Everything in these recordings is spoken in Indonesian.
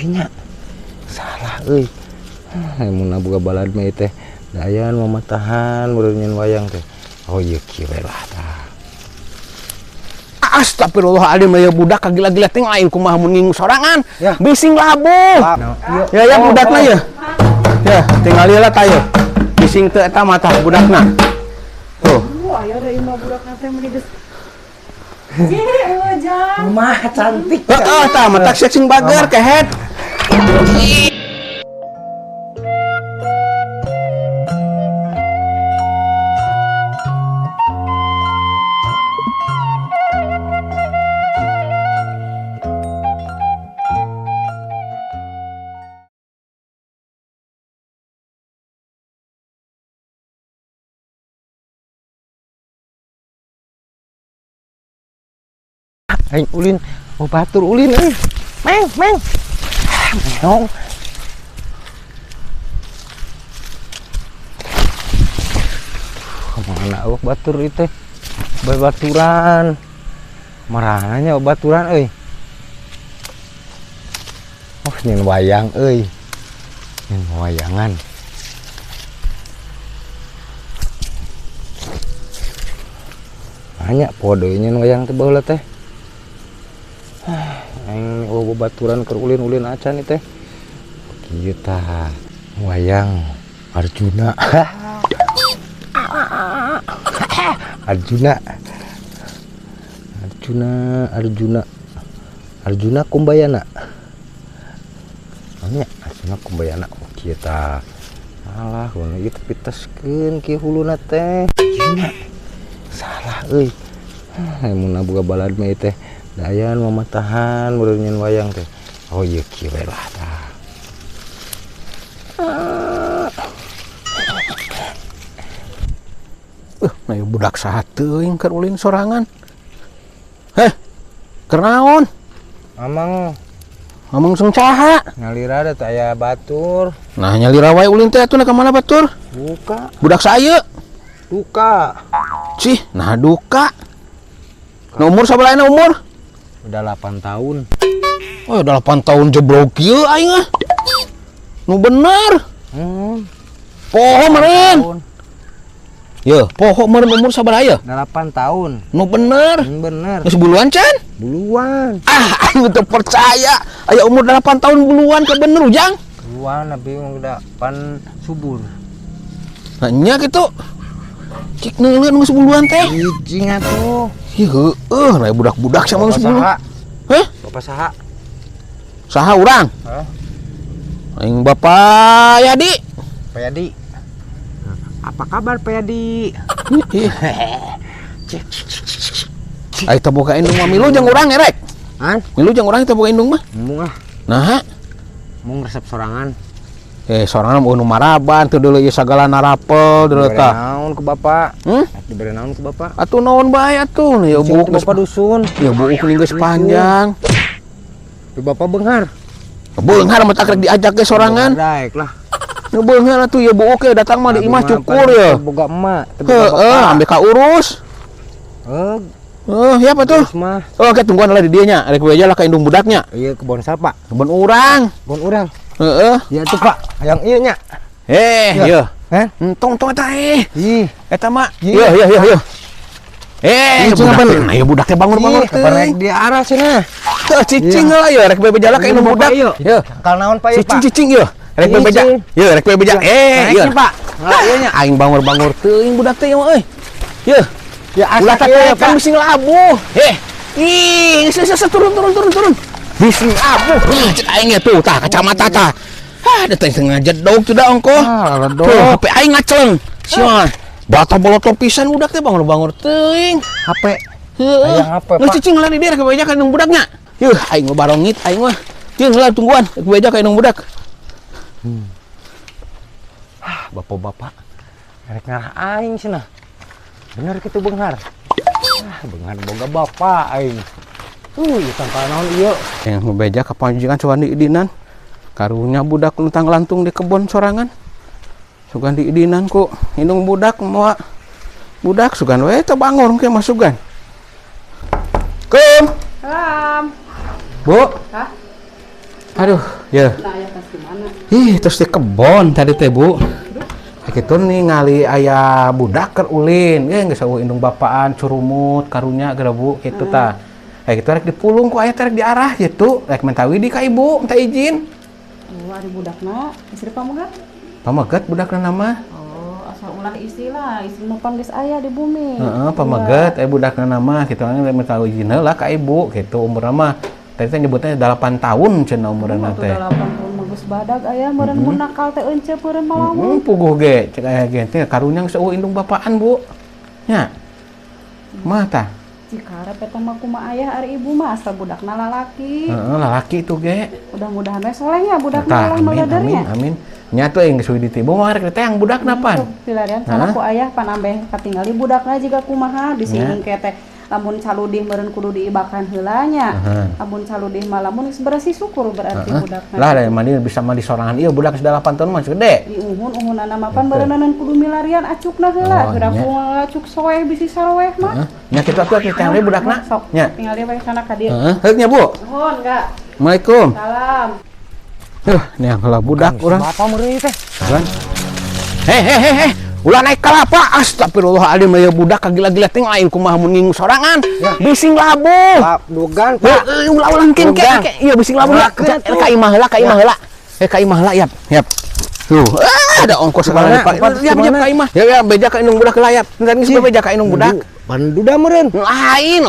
Nya salah euy. Mun boga balad mah teh dayan mamatahan meureun wayang teh. Oh ieu kieu lah tah. Astagfirullahaladzim ya budak kagila-gila teh lain kumaha mun ngingu sorangan. Ya. Bising labuh. Ya budakna ya. Ya, tinggal lihat tah ya. Bising teu eta mah tah budakna. Tuh. Aya da imah budakna teh meni geus. Jang. Mah cantik. Heeh, tah mah tak cacing bager kehet. Aing ulin, mau batur ulin euy. Meng. Meong. Kemana awak batur ieu teh? Babaturan. Marahna baturan euy. Oh, nyen wayang euy. Nyen wayangan. Banyak podo nyen wayang teh baheula teh. Aing baturan keur ulin-ulin acan teh. Kieu tah wayang Arjuna. Arjuna Kumbayana. Nya Arjuna Kumbayana kieu tah. Alah, mun ieu piteskeun kieu huluna teh. Nya salah euy. Mun boga balad mah teh dayan mamatahan meureun wayang teh. Oh ieu kieu lah tah. Nah budak saha teuing keur ulin sorangan. Heh. Keur naon? Amang seng caha. Ngalira da teh aya batur. Nah nyalira wae ulin teh atuh ka mana batur? Buka. Budak saya. Duka. Cih, nah duka. Nah, umur sabaraha umur? Udah 8 tahun. Oh, udah 8 tahun jeblok kieu aing ah. Nu bener. Poho meureun. Ye, poho meureun umur sabaraha ya? 8 tahun. Nu bener. Bener. Geus buluan can? Buluan. Ah, aing teu percaya. Aya umur 8 tahun buluan ke bener ujang? Buluan tapi udah pan subur. Nah, nya kitu. Cik neuleun geus buluan teh. Ijing atuh. Heueuh, nah budak-budak sama geus buluan. Heh? Bapak saha? Saha urang? Hah? Aing Bapak Yadi. Pak Yadi. Apa kabar Pak Yadi? Ai teu boga indung mah milu jeung urang erek. Han? Milu jeung urang teu boga indung mah. Mung ah. Nah, Mung resep sorangan. sorangan mah nu maraban teu deuleu ieu sagala narapel deuleu tah. Naon ke Bapak? Hmm? Dibere naon ke Bapak? Atuh naon bae atuh? Ya buuk Bapak dusun. Ya buuk geus panjang. Ke Bapak beunghar. Beunghar mah tak rek diajak ge sorangan. Daek lah. Nu beunghar atuh ya buuk ge datang mah di imah cukur ya. Boga emak, Heeh, ambe ka urus. Ya apa tuh? Mah. Oh, ke tungguan lah di dieu nya. Rek we aja lah ka indung budaknya. Ieu kebon sapa? Kebon urang. Kebon urang. Heeh. Ya tuh Pak, yang ieu nya. Ieu. Heh? Entong eta Ih, eta mah. Ieu. Ieu. Cicing apa nih? Ayo budak teh bangun-bangun teh. Rek di arah cenah. Teu cicing lah ya rek bebe jala ka indung budak. Ieu. Kal naon Pak ieu Pak? Cicing ieu. Rek bebe jala. Ieu rek bebe jala. Ieu Pak. Ngalah ieu nya. Aing bangur-bangur teuing budak teh mah euy. Ieu. Ya Ulah asa teh ieu kan Pak. bising labuh. Ih, turun. Bising labuh. Cek aing ya tuh tah kacamata tah. Da teh tengah jedog teh da ongko. Redog. HP aing ngaceleng. Sia. Bata bolotor pisan budak teh bangun-bangun teuing. HP. Heeh. Aya HP, Geus Pak. cicing lah di dia ke beja ka indung budaknya. Yuh, aing mah barongit aing mah. Tieun heula tungguan ke beja ka indung budak. Bapak-bapak. Rek ngarah aing cenah. Bener kitu beunghar. Beunghar boga bapak aing. Ieu tangkal naon ieu? Yang beja ka panjenengan sugan di idinan. Karunya budak luntang lantung di kebon sorangan. Sugan di idinan ku indung budak moal budak sugan we teu bangun ke masugan. Kum. Salam. Bu. Hah? Aduh, ya. Nah, ayah pas gimana? Ih, terus di kebon tadi teh, Bu. Gitu nih ngali ayah budak keur ulin. Geus eueuh indung bapaan curumut karunya geura Bu kitu tah. Gitu rek dipulung ku aya teh rek diarah gitu. Rek minta widi ka ibu, minta izin. Oh, ada budakna, istri pamegat. Pamegat budakna nama. Oh, asal ulah istilah, istri numpang geus aya di bumi. Heeh, pamegat budakna nama gitu kan minta izin heula ka ibu gitu umurna mah. Tadi teh nyebutnya 8 tahun cenah umurna teh. 8 tahun bagus badag aya meureun mun nakal teh eunceuk peureun malamun. Puguh ge cek aya ge teh karunya geus eueuh indung bapaan, Bu. Nya. Mah tah. Cikarep eta mah kumaha aya ari ibu mah asal budakna lalaki. Heeh, lalaki itu ge. Mudah-mudahan we soleh ya budakna Tah, lah amin, magadarnya. amin. Nya tuh yang geus di tibu mah rek teh yang budakna pan. Pilarian sana ku ayah pan ambeh katingali budakna jiga kumaha disinggung ke teh lamun caludih meureun kudu diibakan heula nya. Lamun caludih mah lamun geus bersih syukur berarti budakna. Lah da mandi bisa mandi sorangan ieu budak geus 8 tahun mah gede. Di uhun-uhunana mah pan beureunan kudu milarian acukna heula. Geura acuk soeh bisi saroeh mah. Nya kitu atuh kita teh budakna. Nya. Tingali we sana ka dieu. Heeh, nya Bu. Nuhun enggak. Assalamualaikum. Salam. Nih heula budak urang. Bapak meureuy teh. Heh. Ulah naik kalapa, astagfirullahaladzim ya budak kagila-gila teh lain kumaha mun ngingu sorangan. Bising labu. Dugan, Pak. Ulah-ulah king ke. Iya bising labu. Ka imah heula, ka imah heula. Yap. Tuh, ada ongkos segala Pak. Yap ka imah. Ya beja ka indung budak layap. Entar geus beja ka indung budak. Panduda meureun. Lain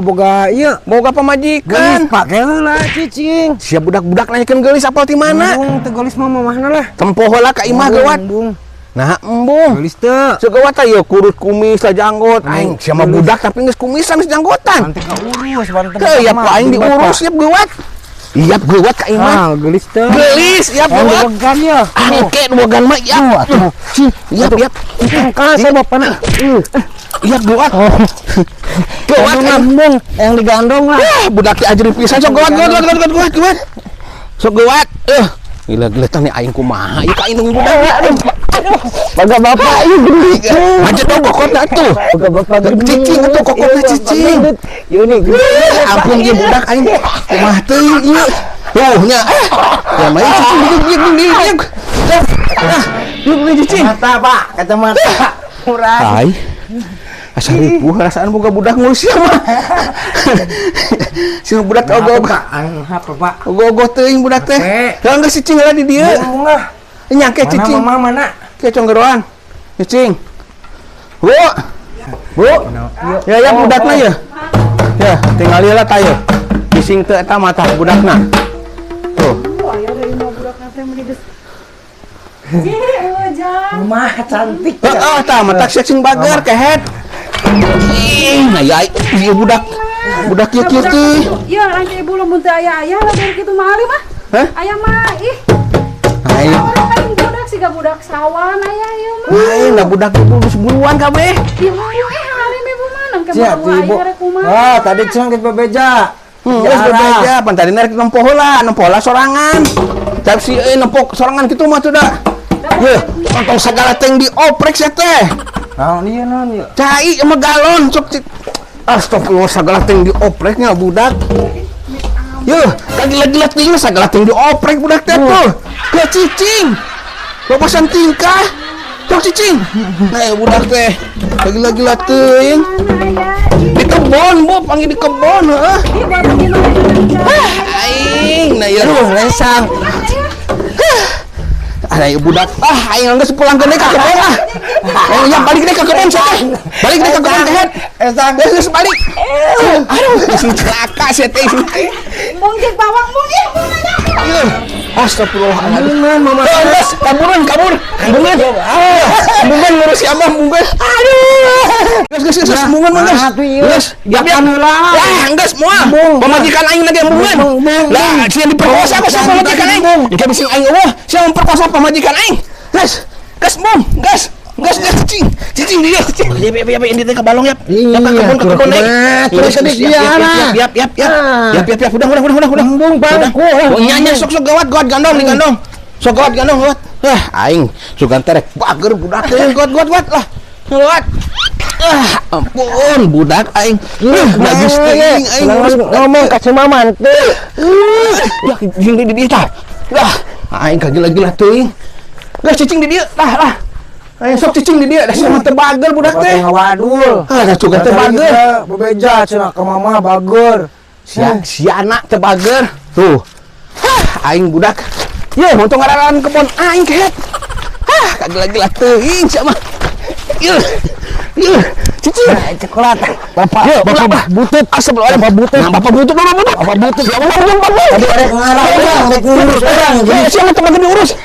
Boga ieu. boga pamajikan. Pake heula cicing. Siap budak-budak nanyakeun geulis apal ti mana? Teu geulis mah mamahna lah. Tempoh heula ka imah geuwat. Nah, embung. Geulis teu. Segawat teh ya kurut kumis lah janggot. Aing sama budak tapi geus kumisan geus janggotan. Nanti ka urus banten. Teu ya aing diurus siap geuwat. Iya geuwat ka imah. Geulis teu. Geulis ya geuwat. Bogan ya. Angke bogan mah ya. Iya. Ka saya bapana. Iya geuwat. Geuwat Ngambung yang digandong lah. budak teh ajri pisan sok geuwat. Sok geuwat. Gila-gila teh aing kumaha ieu ka indung budak. Baga bapak ieu gede. Aja tong kokotna tuh. Baga bapak gede. Cicing atuh kokotna cicing. Ieu nih gede. Ampun ieu budak aing kumaha teuing ieu. Tuh nya. Ya mah cicing diuk. Diuk cicing. Mata, Pak. Kacamata. Murah. Hai. Asa ripuh rasaan boga budak ngurus ya mah. Si budak ogog. Apa, Pak? Ogog teuing budak teh. Da geus cicing heula di dieu. Bunga. Nyangke cicing. Mama mana? Ke conggeroan. Cicing. Bu. Ya budakna ya. Ya, tinggal heula tah ye. Bising teu eta mah tah budakna. Tuh. Ayah dari imah budakna teh meuli geus. Ujang. Mama cantik. Heeh, tah mata cicing bager kehet. Nah ya, ieu budak ieu kieu teh. Iya, lanjut ibu lamun teu aya lah dari kitu mah ali mah. Hah? Aya mah ih. Aing. Orang lain budak siga budak sawan aya ieu mah. Aing da budak ibu geus buruan kabeh. Ibu halim ibu mana ke Siap, baru Ibu. aya rek kumaha. Ah, tadi cenah geus bebeja. Geus bebeja, pan tadi rek nempoh heula sorangan. Tapi si nempok sorangan kitu mah teu da. Yeuh, ontong sagala teh dioprek sia teh. Naon ieu naon ieu? Cai emang galon sok astagfirullah sagala teh diopreknya budak. Yeuh, kagila-gila ting sagala teh dioprek budak teh tuh. Ke cicing. Lobasan tingkah. Tok cicing. Nah, budak teh kagila-gila teuing. Di kebon, Bu, panggil di kebon, heeh. Aing, nah ya lesang. Ada budak, aing geus pulang ke ka kebon lah. Ya balik deh ke kebon sia. Balik deh ke kebon teh. Geus balik. Aduh, geus celaka sia teh. Mungkin bawang mungkin. Astagfirullahaladzim, mama. Geus kabur. Bungan ngurus si abah bungan. Aduh. Geus bungan mah geus. Yap. Geus moal. Pamajikan aing lagi bungan. Lah, sia diperkosa apa sama pamajikan aing? Ya bising aing eueuh, sia memperkosa pamajikan aing. Geus cicing dia. Ya ini teh ka balong yap. Yap ka kebon naik. Terus dia. Yap. Udah. Embung bangku. Nya sok gawat digandong. Sok gawat gandong. Aing sugan terek bager budak teh gawat lah. Gawat. Ampun budak aing. Bagus teuing aing ngomong ka Cemaman teh. Ya cicing di dieu tah. Dah, aing kagila-gila teuing. Dah cicing di dieu tah lah. Aing sok cicing di dieu, da sia teh bager budak teh. Wadul. Da juga teh bager. Bebeja cenah ka mama bager. Si anak teh bager. Tuh. Aing budak. Ye, montong ngararan kebon aing kehet. Kagila-gila teuing sia mah. Ye. Cicing coklat. Bapak butut. Astagfirullah. Bapak butut. Bapak butut. Bapak butut. Tadi ada ngarang, ngurus orang. Siapa teman diurus?